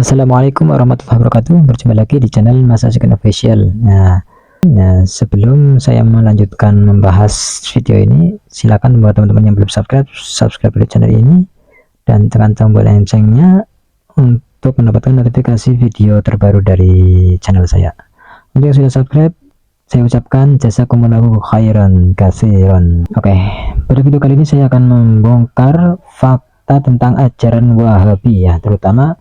Assalamualaikum warahmatullahi wabarakatuh. Berjumpa lagi di channel Mas Asyikin Official. Sebelum saya melanjutkan membahas video ini, silakan buat teman-teman yang belum subscribe di channel ini dan tekan tombol loncengnya untuk mendapatkan notifikasi video terbaru dari channel saya. Untuk yang sudah subscribe, saya ucapkan jazakumullahu khairan katsiran. Oke, pada video kali ini saya akan membongkar fakta tentang ajaran Wahabi ya, terutama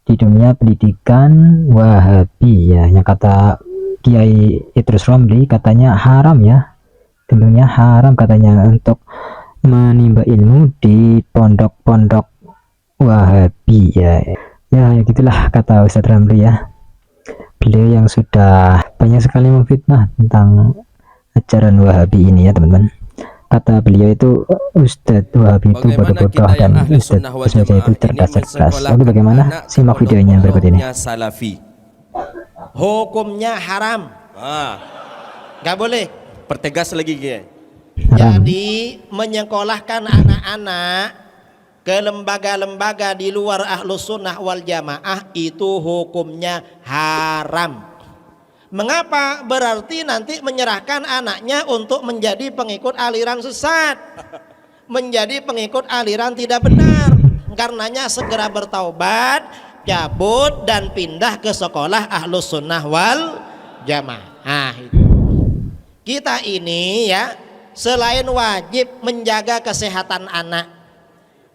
di dunia pendidikan Wahabi ya, yang kata Kiai Idrus Romli katanya haram ya, tentunya haram katanya untuk menimba ilmu di pondok-pondok Wahabi ya. Ya gitulah kata Ustadz Romli ya, beliau yang sudah banyak sekali memfitnah tentang ajaran Wahabi ini ya teman-teman. Kata beliau itu Ustadz Wahabi itu bodoh-bodoh dan Ustadz itu cerdas-cerdas. Lalu bagaimana? Simak videonya berikut ini. Salafi. Hukumnya haram. Nggak boleh. Pertegas lagi Kiai. Jadi menyekolahkan anak-anak ke lembaga-lembaga di luar Ahlus Sunnah wal Jamaah itu hukumnya haram. Mengapa? Berarti nanti menyerahkan anaknya untuk menjadi pengikut aliran sesat, menjadi pengikut aliran tidak benar. Karenanya segera bertaubat, cabut dan pindah ke sekolah Ahlus Sunnah wal Jamaah. Kita ini ya, selain wajib menjaga kesehatan anak,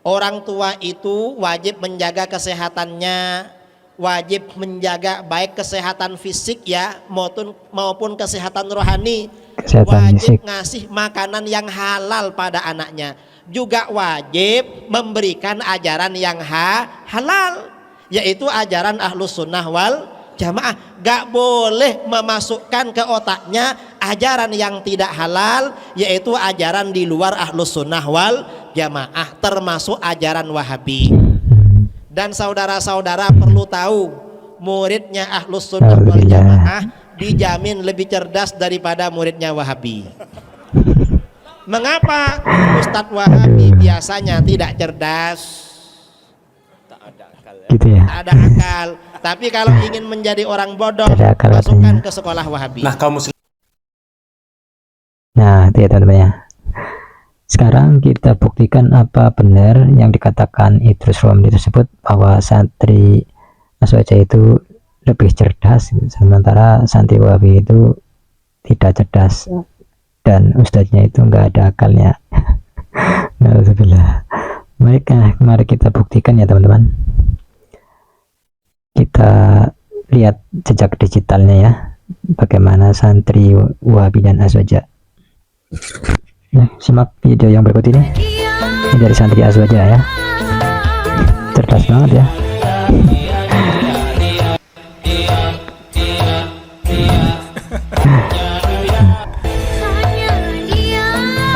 orang tua itu wajib menjaga kesehatannya, wajib menjaga baik kesehatan fisik ya maupun kesehatan rohani, wajib ngasih makanan yang halal pada anaknya, juga wajib memberikan ajaran yang halal, yaitu ajaran Ahlus Sunnah wal Jamaah. Gak boleh memasukkan ke otaknya ajaran yang tidak halal, yaitu ajaran di luar Ahlus Sunnah wal Jamaah, termasuk ajaran Wahabi. Dan saudara-saudara perlu tahu, muridnya Ahlus Sunnah wal Jamaah dijamin lebih cerdas daripada muridnya Wahabi. Mengapa Ustadz Wahabi biasanya tidak cerdas? Tak ada akal ya? Gitu ya? Tak ada akal. Tapi kalau ingin menjadi orang bodoh, masukkan ke sekolah Wahabi. Nah, kaum muslim. Nah, itu ya teman-teman ya. Sekarang kita buktikan apa benar yang dikatakan Idrus Romli tersebut, bahwa santri Aswaja itu lebih cerdas, sementara santri Wahabi itu tidak cerdas dan ustadznya itu enggak ada akalnya. Alhamdulillah. Baik, mari kita buktikan ya teman-teman. Kita lihat jejak digitalnya ya, bagaimana santri Wahabi dan Aswaja. Nah, simak video yang berikut ini. Ini dari santri Aswaja ya, cerdas banget ya.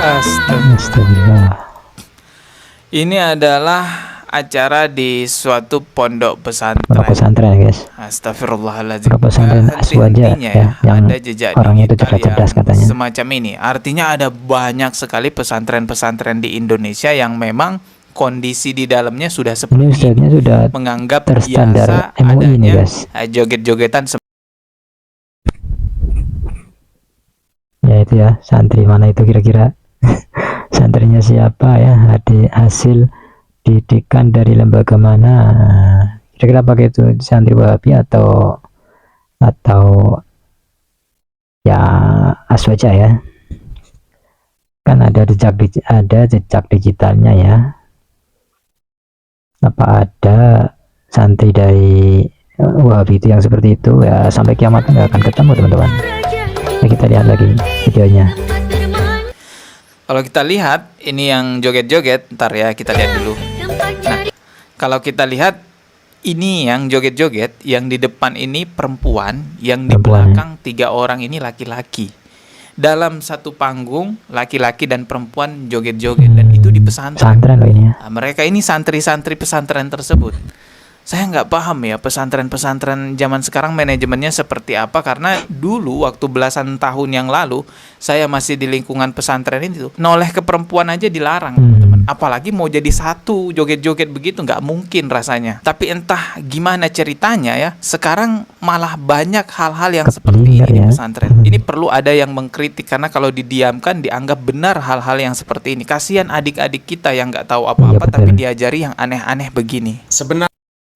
Astagfirullah. Ini adalah acara di suatu pondok pesantren. Pondok pesantren guys. Astagfirullahaladzim. Pondok pesantren Aswaja ya, yang ada jejak orangnya itu cerdas katanya. Semacam ini. Artinya ada banyak sekali pesantren-pesantren di Indonesia yang memang kondisi di dalamnya sudah seperti ini, sudah menganggap biasa MUI adanya joget-jogetan. Ya itu ya, santri mana itu kira-kira? Santrinya siapa ya? Hasil didikan dari lembaga mana? Kira-kira pakai itu santri Wahabi atau ya Aswaja ya? Kan ada jejak digitalnya ya. Apa ada santri dari Wahabi itu yang seperti itu ya? Sampai kiamat nggak akan ketemu teman-teman. Nah, kita lihat lagi videonya. Kalau kita lihat ini yang joget-joget, ntar ya kita lihat dulu. Nah, kalau kita lihat ini yang joget-joget, yang di depan ini perempuan, yang di belakang 3 orang ini laki-laki. Dalam satu panggung, laki-laki dan perempuan joget-joget, dan itu di pesantren. Loh ini ya. Nah, mereka ini santri-santri pesantren tersebut. Saya nggak paham ya pesantren-pesantren zaman sekarang manajemennya seperti apa, karena dulu waktu belasan tahun yang lalu saya masih di lingkungan pesantren itu, noleh ke perempuan aja dilarang teman-teman. Apalagi mau jadi satu joget-joget begitu nggak mungkin rasanya. Tapi entah gimana ceritanya ya, sekarang malah banyak hal-hal yang seperti ini di pesantren. Ini perlu ada yang mengkritik, karena kalau didiamkan dianggap benar hal-hal yang seperti ini. Kasihan adik-adik kita yang nggak tahu apa-apa tapi diajari yang aneh-aneh begini.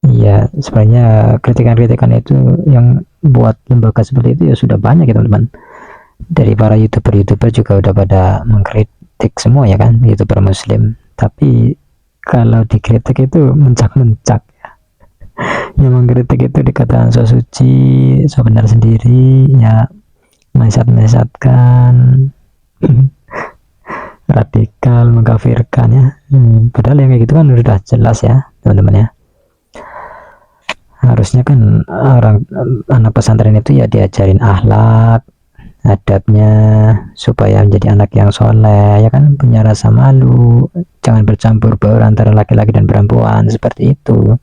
Iya, sebenarnya kritikan-kritikan itu yang buat lembaga seperti itu ya sudah banyak ya teman-teman. Dari para youtuber juga udah pada mengkritik semua ya kan, youtuber muslim. Tapi kalau dikritik itu mencak-mencak ya. Yang mengkritik itu dikatakan so suci, so benar sendiri, ya mesat-mesatkan, radikal, mengkafirkan ya. Padahal yang kayak gitu kan udah jelas ya teman-teman ya. Harusnya kan anak pesantren itu ya diajarin akhlak, adabnya, supaya menjadi anak yang soleh ya kan, punya rasa malu, jangan bercampur baur antara laki-laki dan perempuan seperti itu.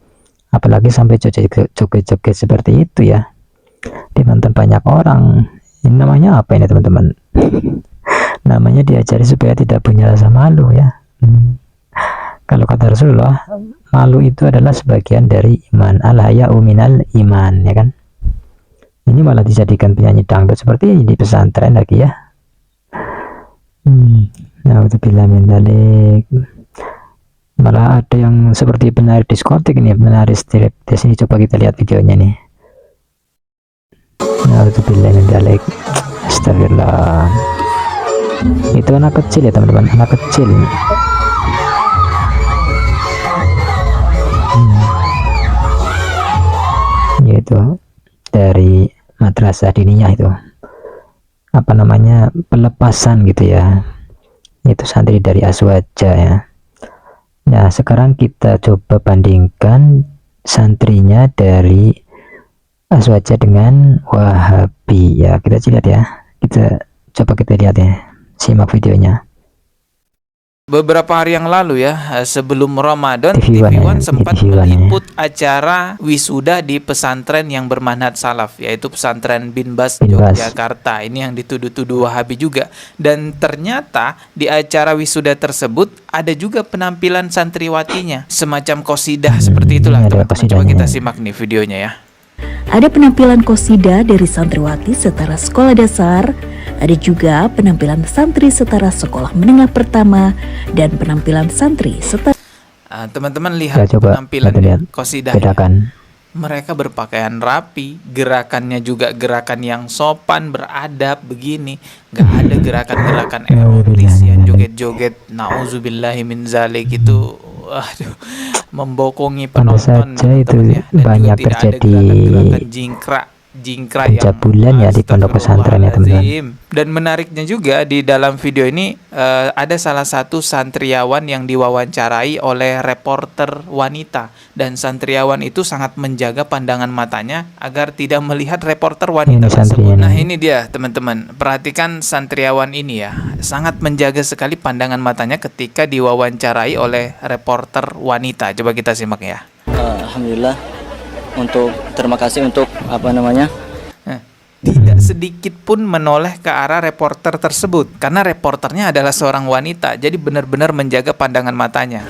Apalagi sampai joget-joget seperti itu ya, ditonton banyak orang. Ini namanya apa ini teman-teman? Namanya diajari supaya tidak punya rasa malu ya. Kalau kata Rasulullah, malu itu adalah sebagian dari iman. Al-haya'u minal iman ya kan. Ini malah dijadikan penyanyi dangdut seperti ini di pesantren lagi ya. Na'udzubillah min dzalik. Malah ada yang seperti penari diskotik ini, penari striptease ini. Coba kita lihat videonya nih. Na'udzubillah min dzalik. Astagfirullah. Itu anak kecil ya teman-teman, anak kecil. Yaitu dari madrasah diniyah itu, apa namanya, pelepasan gitu ya, itu santri dari Aswaja ya. Nah sekarang kita coba bandingkan santrinya dari Aswaja dengan Wahabi ya. Kita lihat ya, kita lihat ya, simak videonya. Beberapa hari yang lalu ya, sebelum Ramadan, TV One sempat ya. meliput acara wisuda di pesantren yang bermanhaj salaf, yaitu pesantren Bin Bas Yogyakarta. Ini yang dituduh-tuduh Wahabi juga. Dan ternyata di acara wisuda tersebut ada juga penampilan santriwatinya, semacam qosidah seperti itulah teman-teman. Coba kita simak nih videonya ya. Ada penampilan qosidah dari santriwati setara sekolah dasar, ada juga penampilan santri setara sekolah menengah pertama, dan penampilan santri setara. Teman-teman lihat penampilan qosidah. Mereka berpakaian rapi, gerakannya juga gerakan yang sopan, beradab begini. Gak ada gerakan-gerakan erotis yang joget-joget. Nauzubillahi min zalik itu. Aduh, membokongi penonton saja itu ya. Dan banyak juga terjadi gerakan-gerakan jingkrak pencabulan ya di pondok pesantren ya teman-teman. Dan menariknya juga di dalam video ini ada salah satu santriawan yang diwawancarai oleh reporter wanita, dan santriawan itu sangat menjaga pandangan matanya agar tidak melihat reporter wanita tersebut. Nah ini dia teman-teman, perhatikan santriawan ini ya, sangat menjaga sekali pandangan matanya ketika diwawancarai oleh reporter wanita. Coba kita simak ya. Alhamdulillah, terima kasih untuk tidak sedikit pun menoleh ke arah reporter tersebut, karena reporternya adalah seorang wanita, jadi benar-benar menjaga pandangan matanya.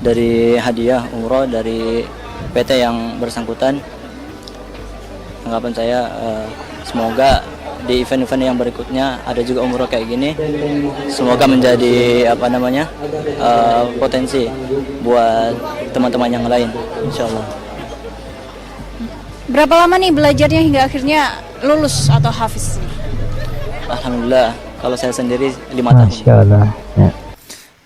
Dari hadiah umroh dari PT yang bersangkutan, anggapan saya semoga di event-event yang berikutnya ada juga umroh kayak gini, semoga menjadi potensi buat teman-teman yang lain, insyaallah. Berapa lama nih belajarnya hingga akhirnya lulus atau hafiz? Alhamdulillah, kalau saya sendiri 5 tahun. Masya Allah ya.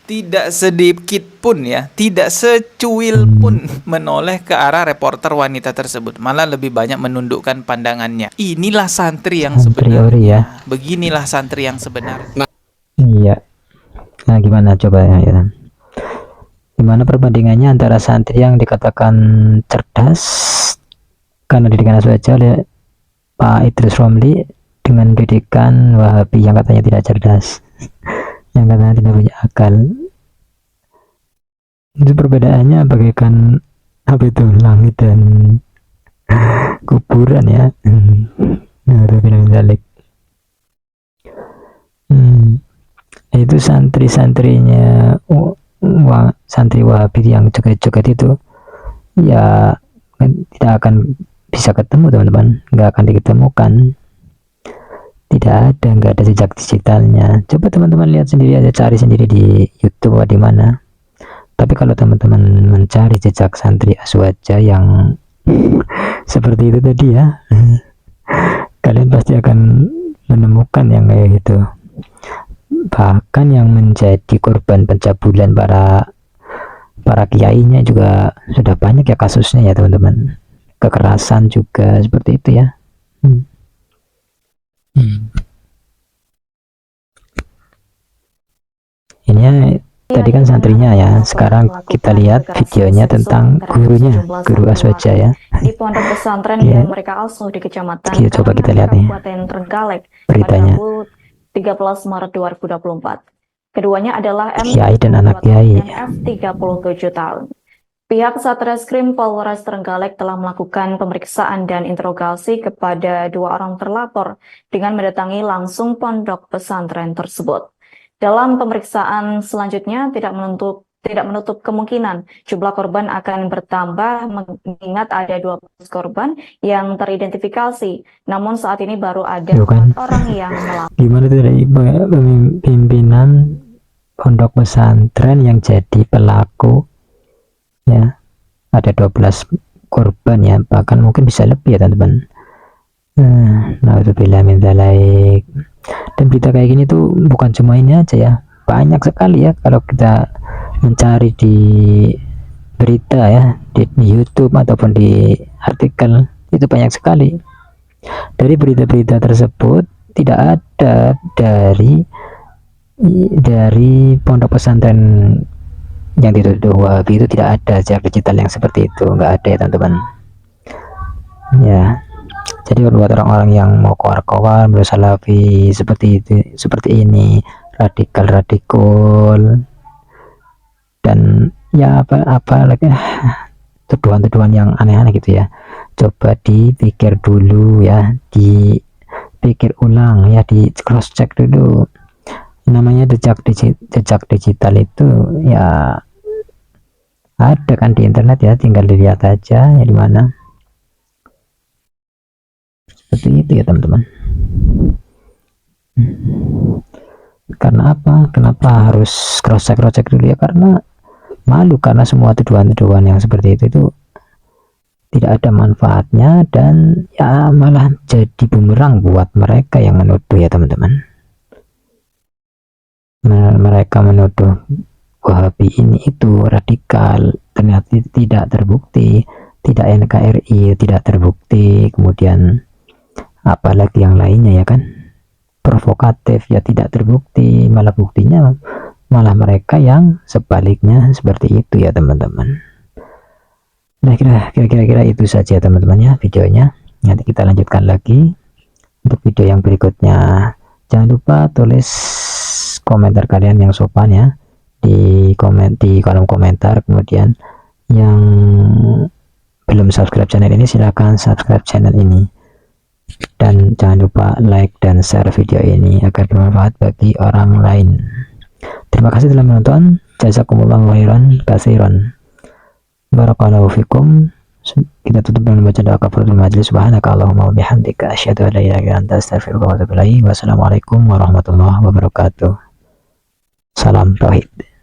Tidak sedikit pun ya, tidak secuil pun menoleh ke arah reporter wanita tersebut, malah lebih banyak menundukkan pandangannya. Inilah santri yang sebenarnya ya. Beginilah santri yang sebenarnya. Iya. Nah gimana coba ya, gimana perbandingannya antara santri yang dikatakan cerdas karena didikan Aswaja oleh Pak Idrus Romli dengan didikan Wahabi yang katanya tidak cerdas, yang katanya tidak punya akal. Itu perbedaannya bagaikan apa itu, langit dan kuburan ya. Itu santri-santrinya santri Wahabi yang joget-joget itu ya tidak akan bisa ketemu teman-teman, nggak akan diketemukan, nggak ada jejak digitalnya. Coba teman-teman lihat sendiri aja, cari sendiri di YouTube atau di mana. Tapi kalau teman-teman mencari jejak santri Aswaja yang seperti itu tadi ya, kalian pasti akan menemukan yang kayak gitu. Bahkan yang menjadi korban pencabulan para kiainya juga sudah banyak ya kasusnya ya teman-teman. Kekerasan juga seperti itu ya. Ini tadi kan santrinya ya, sekarang kita lihat videonya tentang gurunya, guru Aswaja ya. Di pondok pesantren Iya. yang mereka asuh di kecamatan Iya, coba kita lihat nih Kabupaten Trenggalek beritanya. pada Rabu 13 Maret 2024. Keduanya adalah M Kiai dan anak kiai. dan F 37 tahun. Pihak Satreskrim Polres Trenggalek telah melakukan pemeriksaan dan interogasi kepada dua orang terlapor dengan mendatangi langsung pondok pesantren tersebut. Dalam pemeriksaan selanjutnya tidak menutup kemungkinan jumlah korban akan bertambah mengingat ada 12 korban yang teridentifikasi. Namun saat ini baru ada Tuh kan. 4 orang yang melapor. Gimana tuh dari pimpinan pondok pesantren yang jadi pelaku ya, ada 12 korban ya, bahkan mungkin bisa lebih ya teman-teman. Naudzubillah min dzalik. Dan berita kayak gini tuh bukan cuma ini aja ya, banyak sekali ya kalau kita mencari di berita ya, di YouTube ataupun di artikel, itu banyak sekali. Dari berita-berita tersebut tidak ada dari pondok pesantren yang dituduh Wahabi itu tidak ada jejak digital yang seperti itu, nggak ada ya teman-teman ya. Jadi buat orang-orang yang mau koar-koar menurut Salafi seperti itu, seperti ini, radikal dan ya apa lagi tuduhan-tuduhan yang aneh-aneh gitu ya, coba dipikir dulu ya, dipikir ulang ya, di cross check dulu. Namanya jejak digital itu ya ada kan di internet ya, tinggal dilihat aja ya di mana. Seperti itu ya teman-teman. Karena apa? Kenapa harus cross check dulu ya? Karena malu, karena semua tuduhan-tuduhan yang seperti itu tidak ada manfaatnya dan ya malah jadi bumerang buat mereka yang menuduh ya teman-teman. Mereka menuduh Wahabi ini itu radikal, ternyata tidak terbukti, tidak NKRI tidak terbukti, kemudian apalagi yang lainnya ya kan, provokatif ya tidak terbukti, malah buktinya malah mereka yang sebaliknya seperti itu ya teman-teman. Nah kira-kira itu saja teman-teman ya videonya, nanti kita lanjutkan lagi untuk video yang berikutnya. Jangan lupa tulis komentar kalian yang sopan ya di kolom komentar, kemudian yang belum subscribe channel ini silahkan subscribe channel ini, dan jangan lupa like dan share video ini agar bermanfaat bagi orang lain. Terima kasih telah menonton. Jazakumullahu khairan katsiran. Barakallahu fikum. Kita tutup dengan membaca doa kafaratul majlis. Subhanaka Allahumma wa bihamdika asyhadu an la ilaha illa anta astaghfiruka wa atubu ilaik. Wassalamualaikum warahmatullahi wabarakatuh. Salam tauhid.